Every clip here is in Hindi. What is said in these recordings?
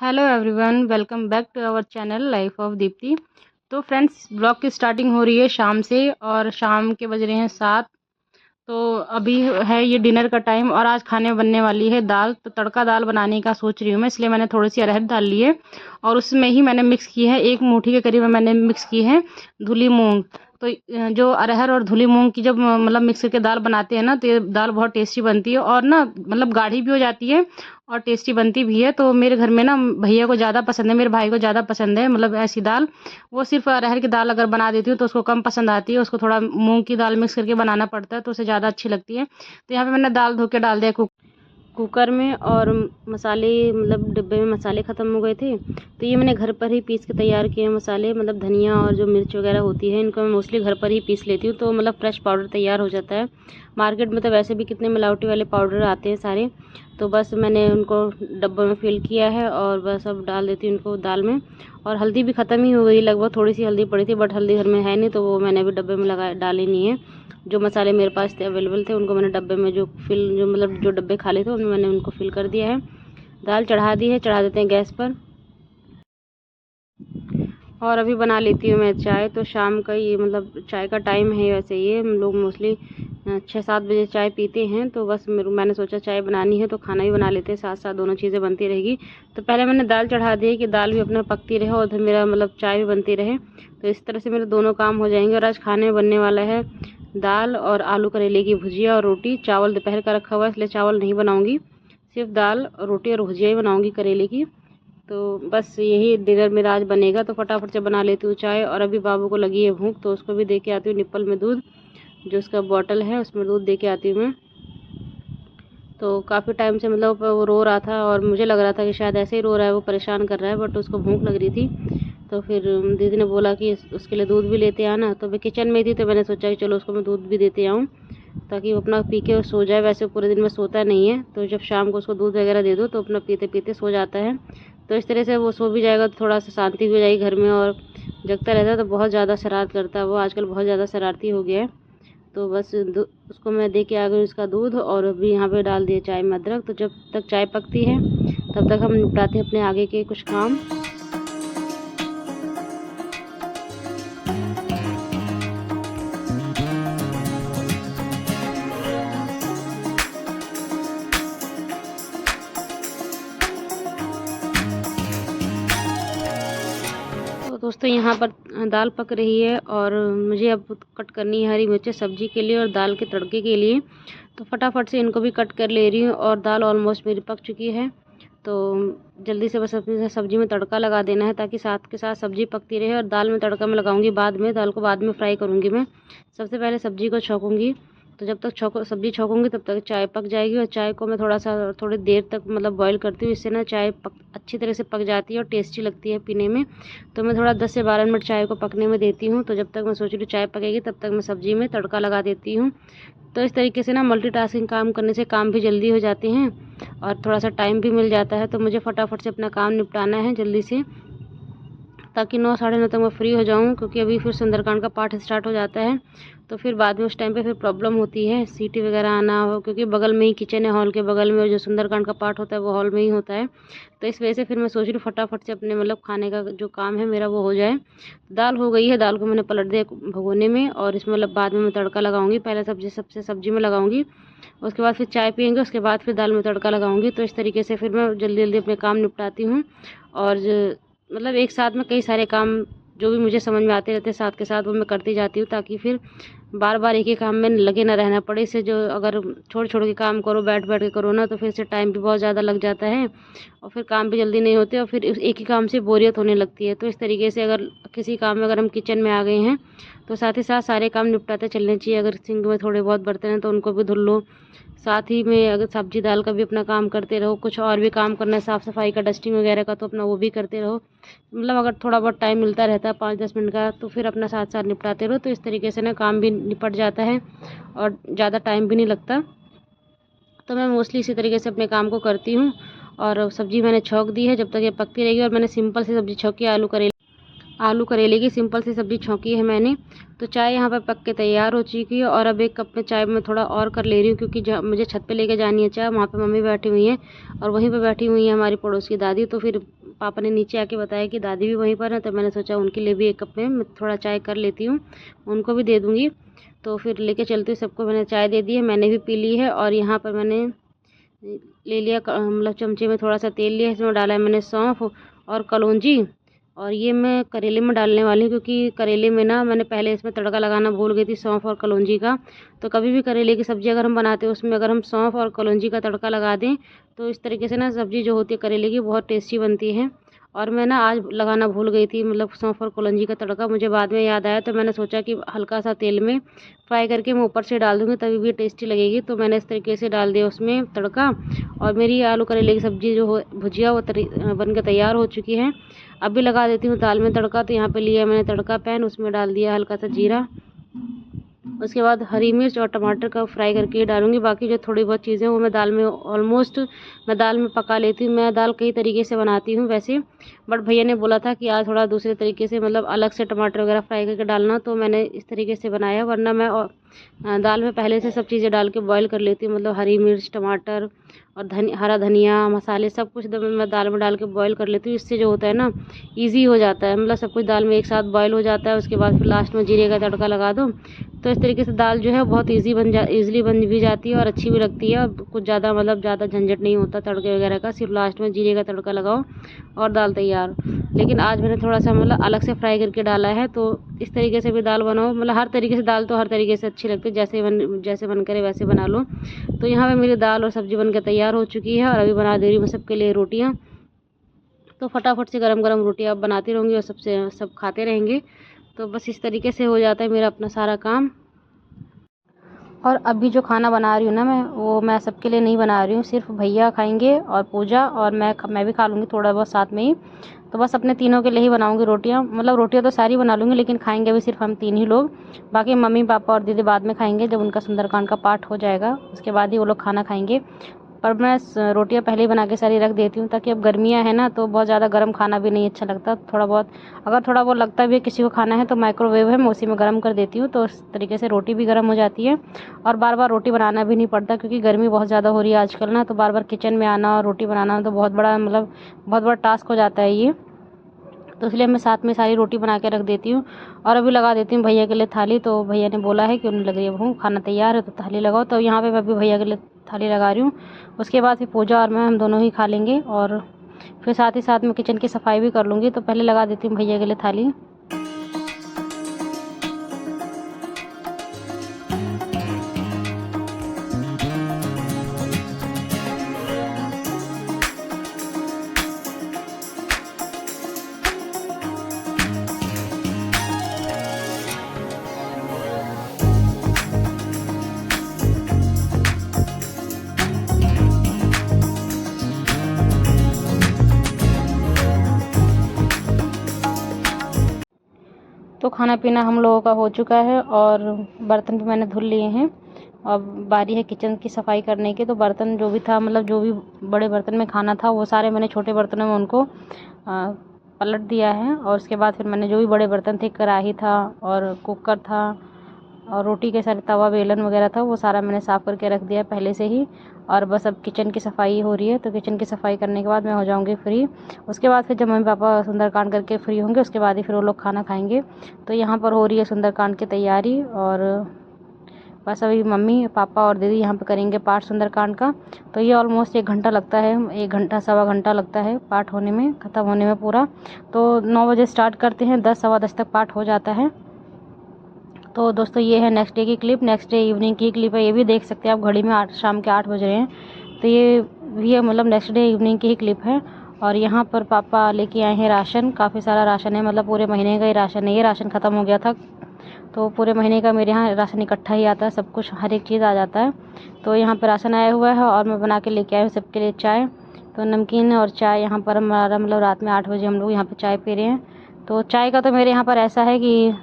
Hello everyone, welcome back to our channel life of Deepti. तो फ्रेंड्स, ब्लॉग की स्टार्टिंग हो रही है शाम से और शाम के बज रहे हैं 7। तो अभी है ये डिनर का टाइम और आज खाने बनने वाली है दाल। तो तड़का दाल बनाने का सोच रही हूँ मैं, इसलिए मैंने थोड़ी सी अरहर दाल ली है और उसमें ही मैंने मिक्स की है, 1 मुट्ठी के करीब मैंने मिक्स की है धुली मूंग। तो जो अरहर और धुली मूंग की जब मतलब मिक्स करके दाल बनाते हैं ना, तो ये दाल बहुत टेस्टी बनती है और ना मतलब गाढ़ी भी हो जाती है और टेस्टी बनती भी है। तो मेरे घर में ना भैया को ज़्यादा पसंद है, मेरे भाई को ज़्यादा पसंद है मतलब ऐसी दाल। वो सिर्फ अरहर की दाल अगर बना देती हूँ तो उसको कम पसंद आती है, उसको थोड़ा मूंग की दाल मिक्स करके बनाना पड़ता है तो उसे ज़्यादा अच्छी लगती है। तो यहाँ पे मैंने दाल धो के डाल दिया कुकर में और मसाले मतलब डिब्बे में मसाले ख़त्म हो गए थे, तो ये मैंने घर पर ही पीस के तैयार किए हैं मसाले। मतलब धनिया और जो मिर्च वगैरह होती है इनको मैं मोस्टली घर पर ही पीस लेती हूँ, तो मतलब फ्रेश पाउडर तैयार हो जाता है। मार्केट में तो वैसे भी कितने मिलावटी वाले पाउडर आते हैं सारे। तो बस मैंने उनको डब्बे में फिल किया है और बस अब डाल देती हूँ उनको दाल में। और हल्दी भी ख़त्म ही हो गई लगभग, थोड़ी सी हल्दी पड़ी थी बट हल्दी घर में है नहीं, तो वो मैंने अभी डब्बे में डाली नहीं है। जो मसाले मेरे पास थे अवेलेबल थे उनको मैंने डब्बे में जो मतलब जो डब्बे खाली थे उनमें मैंने उनको फिल कर दिया है। दाल चढ़ा दी है, चढ़ा देते हैं गैस पर। और अभी बना लेती हूँ मैं चाय। तो शाम का ये मतलब चाय का टाइम है, वैसे ये हम लोग मोस्टली 6-7 बजे चाय पीते हैं। तो बस मैंने सोचा चाय बनानी है तो खाना भी बना लेते हैं, साथ साथ दोनों चीज़ें बनती रहेगी। तो पहले मैंने दाल चढ़ा दी है कि दाल भी अपना पकती रहे और मेरा मतलब चाय भी बनती रहे। तो इस तरह से मेरे दोनों काम हो जाएंगे। और आज खाने में बनने वाला है दाल और आलू करेले की भुजिया और रोटी। चावल दोपहर का रखा हुआ है इसलिए चावल नहीं बनाऊँगी, सिर्फ दाल और रोटी और भुजिया ही बनाऊँगी करेले की। तो बस यही डिनर मेरा आज बनेगा। तो फटाफट से बना लेती हूँ चाय। और अभी बाबू को लगी है भूख तो उसको भी दे के आती हूँ निप्पल में दूध, जो उसका बॉटल है उसमें दूध दे के आती हूँ मैं। तो काफ़ी टाइम से मतलब वो रो रहा था और मुझे लग रहा था कि शायद ऐसे ही रो रहा है, वो परेशान कर रहा है, बट उसको भूख लग रही थी। तो फिर दीदी ने बोला कि उसके लिए दूध भी लेते आना। तो मैं किचन में थी तो मैंने सोचा कि चलो उसको मैं दूध भी देते आऊँ ताकि वो अपना पी के सो जाए। वैसे पूरे दिन में सोता नहीं है, तो जब शाम को उसको दूध वगैरह दे दो तो अपना पीते पीते सो जाता है। तो इस तरह से वो सो भी जाएगा तो थोड़ा सा शांति भी हो जाएगी घर में। और जगता रहता है तो बहुत ज़्यादा शरारत करता है, वो आजकल बहुत ज़्यादा शरारती हो गया है। तो बस उसको मैं दे के आ गई उसका दूध और अभी यहाँ पे डाल दिया चाय में अदरक। तो जब तक चाय पकती है तब तक हम निपटाते हैं अपने आगे के कुछ काम। तो दोस्तों यहाँ पर दाल पक रही है और मुझे अब कट करनी है हरी मिर्चें सब्जी के लिए और दाल के तड़के के लिए। तो फटाफट से इनको भी कट कर ले रही हूँ और दाल ऑलमोस्ट मेरी पक चुकी है। तो जल्दी से बस अपनी सब्जी में तड़का लगा देना है ताकि साथ के साथ सब्जी पकती रहे। और दाल में तड़का मैं लगाऊंगी बाद में, दाल को बाद में फ्राई करूंगी मैं। सबसे पहले सब्जी को छौंकूंगी। तो जब तक सब्जी छौंकूंगी तब तक चाय पक जाएगी। और चाय को मैं थोड़ी देर तक मतलब बॉईल करती हूँ, इससे ना चाय अच्छी तरह से पक जाती है और टेस्टी लगती है पीने में। तो मैं थोड़ा 10 से 12 मिनट चाय को पकने में देती हूँ। तो जब तक मैं सोच रही हूँ चाय पकेगी तब तक मैं सब्जी में तड़का लगा देती हूँ। तो इस तरीके से ना मल्टीटास्किंग काम करने से काम भी जल्दी हो जाते हैं और थोड़ा सा टाइम भी मिल जाता है। तो मुझे फटाफट से अपना काम निपटाना है जल्दी से, ताकि 9 साढ़े 9 तक मैं फ्री हो जाऊँ, क्योंकि अभी फिर सुंदरकांड का पाठ स्टार्ट हो जाता है। तो फिर बाद में उस टाइम पे फिर प्रॉब्लम होती है, सीटी वगैरह आना हो, क्योंकि बगल में ही किचन है, हॉल के बगल में जो सुंदरकांड का पाठ होता है वो हॉल में ही होता है। तो इस वजह से फिर मैं सोच रही हूँ फटाफट से अपने मतलब खाने का जो काम है मेरा वो हो जाए। दाल हो गई है, दाल को मैंने पलट दिया भगोने में और इसमें मतलब बाद में मैं तड़का लगाऊंगी। पहले सब्जी में लगाऊंगी, उसके बाद फिर चाय पियेंगे, उसके बाद फिर दाल में तड़का लगाऊंगी। तो इस तरीके से फिर मैं जल्दी जल्दी अपने काम निपटाती हूँ। और मतलब एक साथ में कई सारे काम जो भी मुझे समझ में आते रहते हैं साथ के साथ वो मैं करती जाती हूँ, ताकि फिर बार बार एक ही काम में लगे ना रहना पड़े। इससे जो अगर छोड़ छोड़ के काम करो, बैठ बैठ के करो ना, तो फिर से टाइम भी बहुत ज़्यादा लग जाता है और फिर काम भी जल्दी नहीं होते और फिर एक ही काम से बोरियत होने लगती है। तो इस तरीके से अगर किसी काम में अगर हम किचन में आ गए हैं तो साथ ही साथ सारे काम निपटाते चलने चाहिए। अगर सिंक में थोड़े बहुत बर्तन हैं तो उनको भी धुल लो, साथ ही में अगर सब्जी दाल का भी अपना काम करते रहो। कुछ और भी काम करना है साफ़ सफाई का, डस्टिंग वगैरह का, तो अपना वो भी करते रहो। मतलब अगर थोड़ा बहुत टाइम मिलता रहता है 5-10 मिनट का तो फिर अपना साथ साथ निपटाते रहो। तो इस तरीके से ना काम भी निपट जाता है और ज़्यादा टाइम भी नहीं लगता। तो मैं मोस्टली इसी तरीके से अपने काम को करती हूँ। और सब्ज़ी मैंने छौंक दी है, जब तक ये पकती रहेगी। और मैंने सिंपल सी सब्ज़ी छौंकी, आलू करेले की सिंपल सी सब्ज़ी छौंकी है मैंने। तो चाय यहाँ पर पक के तैयार हो चुकी है और अब एक कप में चाय में थोड़ा और कर ले रही हूँ, क्योंकि मुझे छत पे लेके जानी है चाय, वहाँ पे मम्मी बैठी हुई हैं और वहीं पे बैठी हुई है हमारी पड़ोस की दादी। तो फिर पापा ने नीचे आके बताया कि दादी भी वहीं पर है, तो मैंने सोचा उनके लिए भी एक कप में मैं थोड़ा चाय कर लेती हूँ, उनको भी दे दूँगी। तो फिर लेके चलती हूँ, सबको मैंने चाय दे दी है, मैंने भी पी ली है। और यहाँ पर मैंने ले लिया मतलब चमचे में थोड़ा सा तेल लिया, इसमें डाला है मैंने सौंफ और कलौंजी, और ये मैं करेले में डालने वाली हूँ, क्योंकि करेले में ना मैंने पहले इसमें तड़का लगाना भूल गई थी सौंफ और कलौंजी का। तो कभी भी करेले की सब्ज़ी अगर हम बनाते हैं उसमें अगर हम सौंफ और कलौंजी का तड़का लगा दें तो इस तरीके से ना सब्ज़ी जो होती है करेले की बहुत टेस्टी बनती है। और मैं ना आज लगाना भूल गई थी, मतलब सौंफ और कलौंजी का तड़का मुझे बाद में याद आया, तो मैंने सोचा कि हल्का सा तेल में फ्राई करके मैं ऊपर से डाल दूँगी, तभी भी टेस्टी लगेगी। तो मैंने इस तरीके से डाल दिया उसमें तड़का, और मेरी आलू करेले की सब्ज़ी जो हो भुजिया वो बन के तैयार हो चुकी है। अभी लगा देती हूँ दाल में तड़का। तो यहाँ पे लिया मैंने तड़का पैन, उसमें डाल दिया हल्का सा जीरा, उसके बाद हरी मिर्च और टमाटर का फ्राई करके डालूंगी। बाकी जो थोड़ी बहुत चीज़ें वो मैं दाल में ऑलमोस्ट मैं दाल में पका लेती हूँ। मैं दाल कई तरीके से बनाती हूँ वैसे, बट भैया ने बोला था कि आज थोड़ा दूसरे तरीके से, मतलब अलग से टमाटर वगैरह फ्राई करके डालना, तो मैंने इस तरीके से बनाया। वरना मैं दाल में पहले से सब चीज़ें डाल के बॉयल कर लेती हूँ, मतलब हरी मिर्च, टमाटर और हरा धनिया, मसाले सब कुछ मैं दाल में डाल के बॉयल कर लेती हूँ। इससे जो होता है ना ईज़ी हो जाता है, मतलब सब कुछ दाल में एक साथ बॉयल हो जाता है। उसके बाद फिर लास्ट में जीरे का तड़का लगा दो, तो इस तरीके से दाल जो है बहुत ईज़िली बन भी जाती है और अच्छी भी लगती है। और कुछ ज़्यादा मतलब ज़्यादा झंझट नहीं होता तड़के वगैरह का, सिर्फ लास्ट में जीरे का तड़का लगाओ और दाल तैयार। लेकिन आज मैंने थोड़ा सा मतलब अलग से फ्राई करके डाला है। तो इस तरीके से भी दाल बनाओ, मतलब हर तरीके से दाल तो हर तरीके से अच्छी लगती है, जैसे मन करे वैसे बना लो। तो यहाँ पे मेरी दाल और सब्ज़ी बनकर तैयार हो चुकी है, और अभी बना दे रही हूँ मैं सबके लिए रोटियाँ। तो फटाफट से गरम गरम रोटियाँ बनाती रहूँगी और सब खाते रहेंगे। तो बस इस तरीके से हो जाता है मेरा अपना सारा काम। और अभी जो खाना बना रही हूँ ना मैं सबके लिए नहीं बना रही हूँ, सिर्फ भैया खाएंगे और पूजा, और मैं भी खा लूँगी थोड़ा बहुत साथ में ही। तो बस अपने तीनों के लिए ही बनाऊँगी रोटियाँ, मतलब रोटियाँ तो सारी बना लूँगी, लेकिन खाएंगे अभी सिर्फ हम 3 ही लोग। बाकी मम्मी पापा और दीदी बाद में खाएंगे, जब उनका सुंदरकांड का पाठ हो जाएगा उसके बाद ही वो लोग खाना खाएंगे। पर मैं रोटियां पहले ही बना के सारी रख देती हूँ, ताकि अब गर्मियाँ है ना, तो बहुत ज़्यादा गर्म खाना भी नहीं अच्छा लगता। थोड़ा बहुत अगर थोड़ा बहुत लगता भी है किसी को खाना है तो माइक्रोवेव है, मैं उसी में गर्म कर देती हूँ, तो इस तरीके से रोटी भी गर्म हो जाती है और बार बार रोटी बनाना भी नहीं पड़ता, क्योंकि गर्मी बहुत ज़्यादा हो रही है आजकल ना। तो बार बार किचन में आना और रोटी बनाना तो बहुत बड़ा टास्क हो जाता है ये। तो इसलिए मैं साथ में सारी रोटी बना के रख देती हूँ। और अभी लगा देती हूँ भैया के लिए थाली। तो भैया ने बोला है कि उन्हें लग रही है खाना तैयार है तो थाली लगाओ, तो यहाँ पे मैं अभी भैया के लिए थाली लगा रही हूँ। उसके बाद फिर पूजा और मैं हम दोनों ही खा लेंगे, और फिर साथ ही साथ में किचन की सफाई भी कर लूँगी। तो पहले लगा देती हूँ भैया के लिए थाली। तो खाना पीना हम लोगों का हो चुका है और बर्तन भी मैंने धुल लिए हैं। अब बारी है किचन की सफाई करने की। तो बर्तन जो भी था, मतलब जो भी बड़े बर्तन में खाना था वो सारे मैंने छोटे बर्तनों में उनको पलट दिया है। और उसके बाद फिर मैंने जो भी बड़े बर्तन थे, कढ़ाई था और कुकर था और रोटी के सारे तवा बेलन वगैरह था, वो सारा मैंने साफ़ करके रख दिया पहले से ही। और बस अब किचन की सफाई हो रही है। तो किचन की सफाई करने के बाद मैं हो जाऊंगी फ्री। उसके बाद फिर जब मम्मी पापा सुंदरकांड करके फ्री होंगे उसके बाद ही फिर वो लोग खाना खाएंगे। तो यहाँ पर हो रही है सुंदरकांड की तैयारी, और बस अभी मम्मी पापा और दीदी यहाँ पर करेंगे पाठ सुंदरकांड का। तो ये ऑलमोस्ट 1 घंटा लगता है, 1 घंटा सवा घंटा लगता है पाठ होने में, ख़त्म होने में पूरा। तो 9 बजे स्टार्ट करते हैं, 10 सवा 10 तक पाठ हो जाता है। तो दोस्तों ये है नेक्स्ट डे की क्लिप, नेक्स्ट डे इवनिंग की क्लिप है। ये भी देख सकते हैं आप, घड़ी में शाम के 8 बज रहे हैं। तो ये भी है, मतलब नेक्स्ट डे इवनिंग की ही क्लिप है। और यहाँ पर पापा लेके आए हैं राशन, काफ़ी सारा राशन है, मतलब पूरे महीने का ही राशन है। ये राशन ख़त्म हो गया था, तो पूरे महीने का मेरे यहाँ राशन इकट्ठा ही आता है, सब कुछ हर एक चीज़ आ जाता है। तो यहाँ पर राशन आया हुआ है और मैं बना के लेके आई हूँ सबके लिए चाय। तो नमकीन और चाय यहाँ पर हमारा, मतलब रात में 8 बजे हम लोग यहाँ पर चाय पी रहे हैं। तो चाय का तो मेरे यहाँ पर ऐसा है कि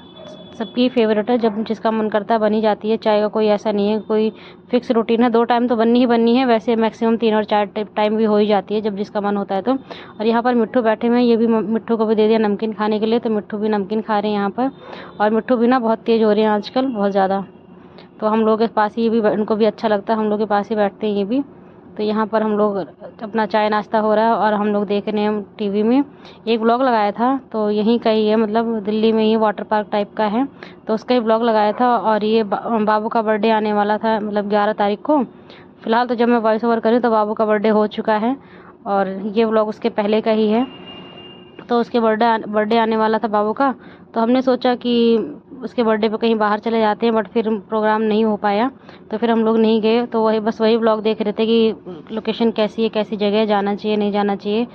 सबकी फेवरेट है, जब जिसका मन करता है बनी जाती है। चाय का कोई ऐसा नहीं है, कोई फिक्स रूटीन है, 2 टाइम तो बननी ही बननी है। वैसे मैक्सिमम 3 और 4 टाइम भी हो ही जाती है, जब जिसका मन होता है तो। और यहाँ पर मिट्ठू बैठे हुए हैं, ये भी मिट्ठू को भी दे दिया नमकीन खाने के लिए, तो मिट्ठू भी नमकीन खा रहे हैं यहाँ पर। और मिट्ठू भी ना बहुत तेज़ हो रहे हैं आजकल, बहुत ज़्यादा। तो हम लोग के पास ही ये भी, उनको भी अच्छा लगता है, हम लोग के पास ही बैठते हैं ये भी। तो तो यहाँ पर हम लोग अपना चाय नाश्ता हो रहा है और हम लोग देख रहे हैं टीवी में एक ब्लॉग लगाया था, तो यहीं का ही है, मतलब दिल्ली में ही वाटर पार्क टाइप का है, तो उसका ही ब्लॉग लगाया था। और ये बाबू का बर्थडे आने वाला था, मतलब 11 तारीख को। फ़िलहाल तो जब मैं वॉइस ओवर करी तो बाबू का बर्थडे हो चुका है और ये व्लॉग उसके पहले का ही है। तो उसके बर्थडे आने वाला था बाबू का, तो हमने सोचा कि उसके बर्थडे पे कहीं बाहर चले जाते हैं, बट फिर प्रोग्राम नहीं हो पाया, तो फिर हम लोग नहीं गए। तो वही व्लॉग देख रहे थे कि लोकेशन कैसी है, कैसी जगह जाना चाहिए, नहीं जाना चाहिए।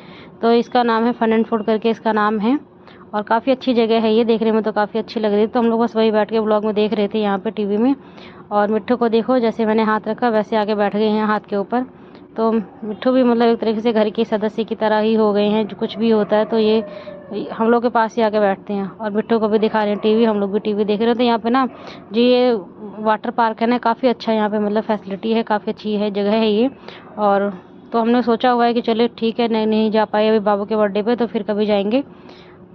तो इसका नाम है फन एंड फूड करके इसका नाम है, और काफ़ी अच्छी जगह है ये, देखने में तो काफ़ी अच्छी लग रही थी। तो हम लोग बस वही बैठ के व्लॉग में देख रहे थे यहाँ पे टीवी में। और मिट्ठू को देखो, जैसे मैंने हाथ रखा वैसे आके बैठ गए हैं हाथ के ऊपर। तो मिट्ठू भी मतलब एक तरीके से घर के सदस्य की तरह ही हो गए हैं, जो कुछ भी होता है तो ये हम लोग के पास ही आके बैठते हैं। और मिट्ठू को भी दिखा रहे हैं टीवी, हम लोग भी टीवी देख रहे थे। यहाँ पे ना जी ये वाटर पार्क है ना, काफ़ी अच्छा है यहाँ पे, मतलब फैसिलिटी है, काफ़ी अच्छी है जगह है ये। और तो हमने सोचा हुआ है कि चले ठीक है, नहीं जा पाए अभी बाबू के बर्थडे पे, तो फिर कभी जाएंगे।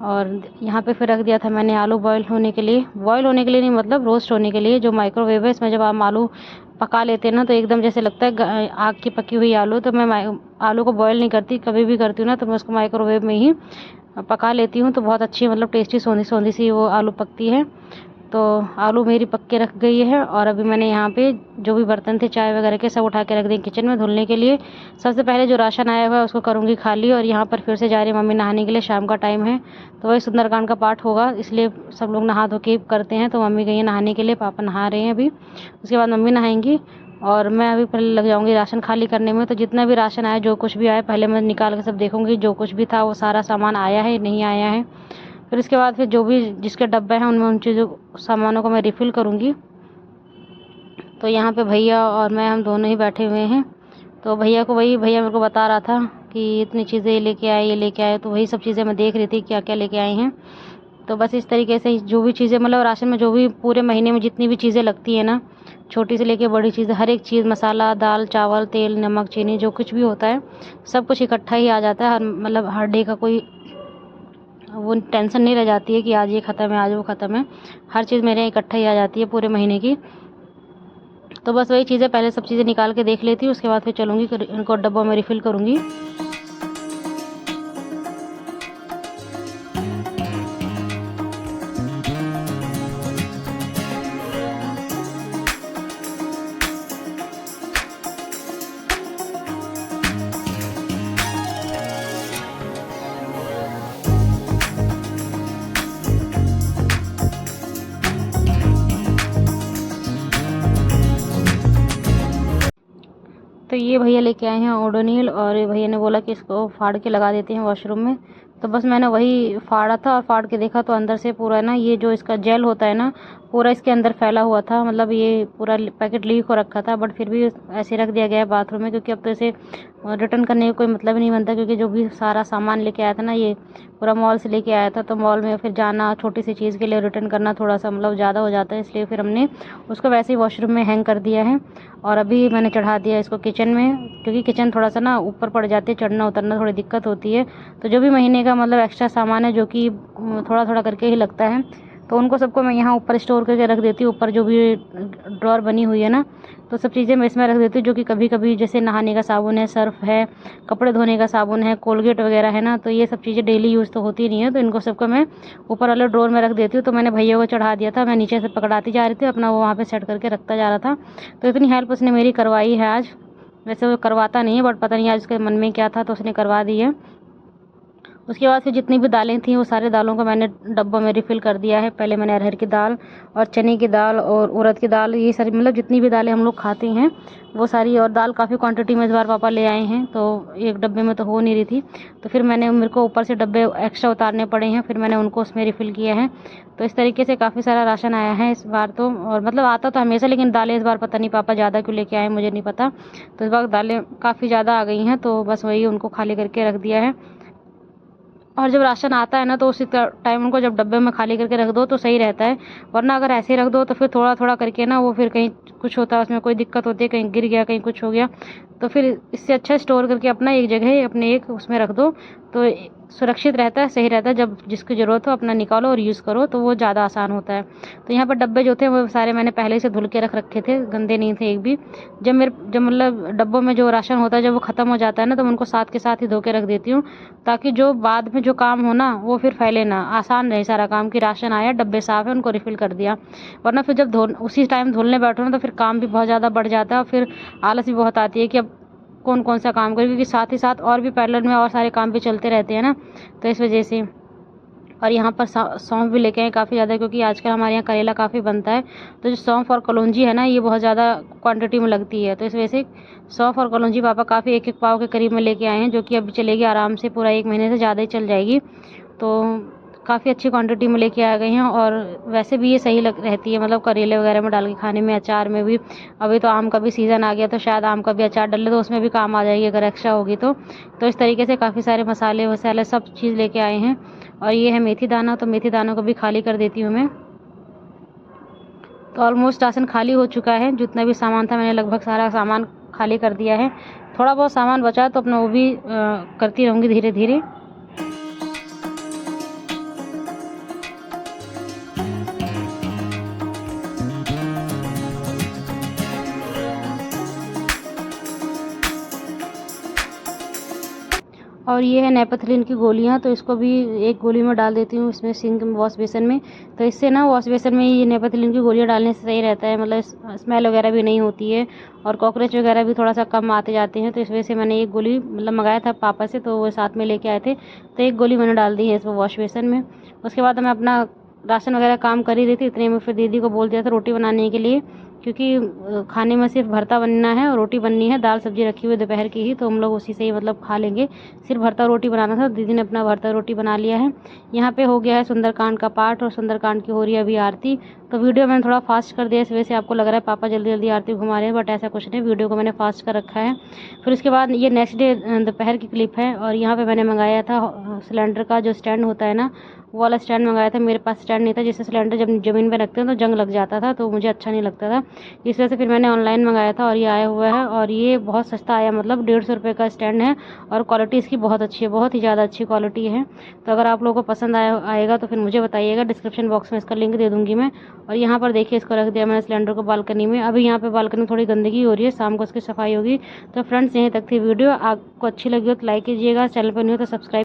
और यहाँ पे फिर रख दिया था मैंने आलू बॉयल होने के लिए नहीं, मतलब रोस्ट होने के लिए। जो माइक्रोवेव है, इसमें जब हम आलू पका लेते हैं ना तो एकदम जैसे लगता है आग की पकी हुई आलू। तो मैं आलू को बॉयल नहीं करती, कभी भी करती हूँ ना तो मैं उसको माइक्रोवेव में ही पका लेती हूँ, तो बहुत अच्छी मतलब टेस्टी सोंधी सोंधी सी वो आलू पकती है। तो आलू मेरी पक के रख गई है। और अभी मैंने यहाँ पे जो भी बर्तन थे चाय वगैरह के सब उठा के रख दिए किचन में धुलने के लिए। सबसे पहले जो राशन आया हुआ है उसको करूँगी खाली। और यहाँ पर फिर से जा रही मम्मी नहाने के लिए, शाम का टाइम है तो वही सुंदरकांड का पाठ होगा, इसलिए सब लोग नहा धो के करते हैं। तो मम्मी गई है नहाने के लिए, पापा नहा रहे हैं अभी, उसके बाद मम्मी नहाएंगी और मैं अभी पहले लग जाऊँगी राशन खाली करने में। तो जितना भी राशन आया, जो कुछ भी आया, पहले मैं निकाल के सब देखूँगी जो कुछ भी था वो सारा सामान आया है नहीं आया है। फिर इसके बाद फिर जो भी जिसके डब्बे हैं उनमें उन चीज़ों सामानों को मैं रिफ़िल करूँगी। तो यहाँ पे भैया और मैं हम दोनों ही बैठे हुए हैं। तो भैया मेरे को बता रहा था कि इतनी चीज़ें ये लेके आए, तो वही सब चीज़ें मैं देख रही थी क्या क्या लेके आए हैं। तो बस इस तरीके से जो भी चीज़ें, मतलब राशन में जो भी पूरे महीने में जितनी भी चीज़ें लगती है ना, छोटी से लेके बड़ी चीज़, हर एक चीज़, मसाला, दाल, चावल, तेल, नमक, चीनी, जो कुछ भी होता है सब कुछ इकट्ठा ही आ जाता है। मतलब हर डे का कोई वो टेंशन नहीं रह जाती है कि आज ये ख़त्म है, आज वो ख़त्म है। हर चीज़ मेरे यहाँ इकट्ठा ही आ जाती है पूरे महीने की। तो बस वही चीज़ें पहले सब चीज़ें निकाल के देख लेती हूँ, उसके बाद फिर चलूँगी इनको डब्बों में रिफ़िल करूँगी। तो ये भैया लेके आए हैं ओडोनिल, और भैया ने बोला कि इसको फाड़ के लगा देते हैं वॉशरूम में। तो बस मैंने वही फाड़ा था और फाड़ के देखा तो अंदर से पूरा ना ये जो इसका जेल होता है ना, पूरा इसके अंदर फैला हुआ था। मतलब ये पूरा पैकेट लीक हो रखा था, बट फिर भी ऐसे रख दिया गया है बाथरूम में, क्योंकि अब तो इसे रिटर्न करने का कोई मतलब नहीं बनता। क्योंकि जो भी सारा सामान लेके आया था ना, ये पूरा मॉल से लेके आया था, तो मॉल में फिर जाना छोटी सी चीज़ के लिए रिटर्न करना थोड़ा सा मतलब ज़्यादा हो जाता है, इसलिए फिर हमने उसको वैसे ही वॉशरूम में हैंग कर दिया है। और अभी मैंने चढ़ा दिया इसको किचन में, क्योंकि किचन थोड़ा सा ना ऊपर पड़ जाती है, चढ़ना उतरना थोड़ी दिक्कत होती है। तो जो भी महीने का मतलब एक्स्ट्रा सामान है, जो कि थोड़ा थोड़ा करके ही लगता है, तो उनको सबको मैं यहाँ ऊपर स्टोर करके रख देती हूँ। ऊपर जो भी ड्रॉर बनी हुई है ना, तो सब चीज़ें मैं इसमें रख देती हूँ, जो कि कभी कभी जैसे नहाने का साबुन है, सर्फ है, कपड़े धोने का साबुन है, कोलगेट वगैरह है ना, तो ये सब चीज़ें डेली यूज़ तो होती नहीं है, तो इनको सबको मैं ऊपर वाले ड्रॉर में रख देती हूँ। तो मैंने भैया को चढ़ा दिया था, मैं नीचे से पकड़ाती जा रही थी अपना, वो वहाँ पे सेट करके रखता जा रहा था। तो इतनी हेल्प उसने मेरी करवाई है आज। वैसे वो करवाता नहीं है, बट पता नहीं आज उसके मन में क्या था तो उसने करवा दी है। उसके बाद फिर जितनी भी दालें थी वो सारे दालों को मैंने डब्बों में रिफ़िल कर दिया है। पहले मैंने अरहर की दाल और चने की दाल और उड़द की दाल, ये सारी मतलब जितनी भी दालें हम लोग खाते हैं वो सारी, और दाल काफ़ी क्वांटिटी में इस बार पापा ले आए हैं, तो एक डब्बे में तो हो नहीं रही थी, तो फिर मेरे को ऊपर से डब्बे एक्स्ट्रा उतारने पड़े हैं, फिर मैंने उनको उसमें रिफ़िल किया है। तो इस तरीके से काफ़ी सारा राशन आया है इस बार तो, और मतलब आता तो हमेशा, लेकिन दालें इस बार पता नहीं पापा ज़्यादा क्यों लेके आए मुझे नहीं पता। तो इस बार दालें काफ़ी ज़्यादा आ गई हैं, तो बस वही उनको खाली करके रख दिया है। और जब राशन आता है ना तो उसी टाइम उनको जब डब्बे में खाली करके रख दो तो सही रहता है, वरना अगर ऐसे रख दो तो फिर थोड़ा थोड़ा करके ना वो फिर कहीं कुछ होता है, उसमें कोई दिक्कत होती है, कहीं गिर गया, कहीं कुछ हो गया। तो फिर इससे अच्छा स्टोर करके अपना एक जगह अपने एक उसमें रख दो, तो सुरक्षित रहता है, सही रहता है। जब जिसकी ज़रूरत हो अपना निकालो और यूज़ करो, तो वो ज़्यादा आसान होता है। तो यहाँ पर डब्बे जो थे वो सारे मैंने पहले से धुल के रख रखे थे, गंदे नहीं थे एक भी। जब मतलब डब्बों में जो राशन होता है जब वो ख़त्म हो जाता है ना, तो मैं उनको साथ के साथ ही धो के रख देती हूँ, ताकि जो बाद में जो काम हो ना वो फिर फैले ना, आसान रहे सारा काम, कि राशन आया, डब्बे साफ़ है, उनको रिफ़िल कर दिया। वरना फिर जब उसी टाइम धुलने बैठो ना, तो फिर काम भी बहुत ज़्यादा बढ़ जाता है और फिर आलस भी बहुत आती है कि अब कौन कौन सा काम करे, क्योंकि साथ ही साथ और भी पैरेलल में और सारे काम भी चलते रहते हैं ना, तो इस वजह से। और यहाँ पर सौंफ भी लेके आए काफ़ी ज़्यादा, क्योंकि आजकल हमारे यहाँ करेला काफ़ी बनता है, तो जो सौंफ और कलौंजी है ना, ये बहुत ज़्यादा क्वांटिटी में लगती है, तो इस वजह से सौंफ और कलौंजी पापा काफ़ी 1-1 पाव के करीब में लेके आए हैं, जो कि अभी चलेगी आराम से, पूरा 1 महीने से ज़्यादा ही चल जाएगी। तो काफ़ी अच्छी क्वांटिटी में लेके आ गई हैं। और वैसे भी ये सही रहती है, मतलब करेले वगैरह में डाल के खाने में, अचार में भी। अभी तो आम का भी सीज़न आ गया, तो शायद आम का भी अचार डाल ले तो उसमें भी काम आ जाएगी अगर एक्स्ट्रा होगी तो। इस तरीके से काफ़ी सारे मसाले वसाले सब चीज़ लेके आए हैं। और ये है मेथी दाना, तो मेथी दानों को भी खाली कर देती हूँ मैं। तो ऑलमोस्ट राशन खाली हो चुका है, जितना भी सामान था मैंने लगभग सारा सामान खाली कर दिया है। थोड़ा बहुत सामान बचा तो अपना वो भी करती रहूँगी धीरे धीरे। और ये है नेपथलीन की गोलियाँ, तो इसको भी एक गोली में डाल देती हूँ इसमें सिंक में, वॉश बेसिन में। तो इससे ना वॉश बेसिन में ये नेपथलीन की गोलियाँ डालने से सही रहता है, मतलब स्मेल वगैरह भी नहीं होती है और कॉकरोच वगैरह भी थोड़ा सा कम आते जाते हैं। तो इस वजह से मैंने एक गोली मतलब मंगाया था पापा से, तो वो साथ में लेके आए थे, तो एक गोली मैंने डाल दी है इसमें वॉश बेसिन में। उसके बाद मैं अपना राशन वगैरह काम कर ही रही थी, इतने में फिर दीदी को बोल दिया था रोटी बनाने के लिए, क्योंकि खाने में सिर्फ भरता बनना है और रोटी बननी है। दाल सब्जी रखी हुई दोपहर की ही, तो हम लोग उसी से ही मतलब खा लेंगे। सिर्फ भरता रोटी बनाना था, दीदी ने अपना भरता रोटी बना लिया है। यहाँ पे हो गया है सुंदरकांड का पाठ और सुंदरकांड की हो रही है अभी आरती। तो वीडियो मैंने थोड़ा फास्ट कर दिया, इस वजह से आपको लग रहा है पापा जल्दी जल्दी आरती घुमा रहे हैं, बट ऐसा कुछ नहीं, वीडियो को मैंने फास्ट कर रखा है। फिर उसके बाद ये नेक्स्ट डे दोपहर की क्लिप है। और यहाँ पे मैंने मंगाया था सिलेंडर का जो स्टैंड होता है ना, वो वाला स्टैंड मंगाया था। मेरे पास स्टैंड नहीं था, जिससे सिलेंडर जब ज़मीन पे रखते हैं तो जंग लग जाता था, तो मुझे अच्छा नहीं लगता था, इस वजह से फिर मैंने ऑनलाइन मंगाया था और ये आया हुआ है। और ये बहुत सस्ता आया, मतलब 150 रुपये का स्टैंड है और क्वालिटी इसकी बहुत अच्छी है, बहुत ही ज़्यादा अच्छी क्वालिटी है। तो अगर आप लोगों को पसंद आएगा तो फिर मुझे बताइएगा, डिस्क्रिप्शन बॉक्स में इसका लिंक दे दूँगी मैं। और यहाँ पर देखिए इसको रख दिया मैंने सिलेंडर को बालकनी में। अभी यहाँ पे बालकनी थोड़ी गंदगी हो रही है, शाम को इसकी सफाई होगी। तो फ्रेंड्स यहीं तक थी वीडियो, आपको अच्छी लगी हो तो लाइक कीजिएगा, चैनल पर नहीं हो तो सब्सक्राइब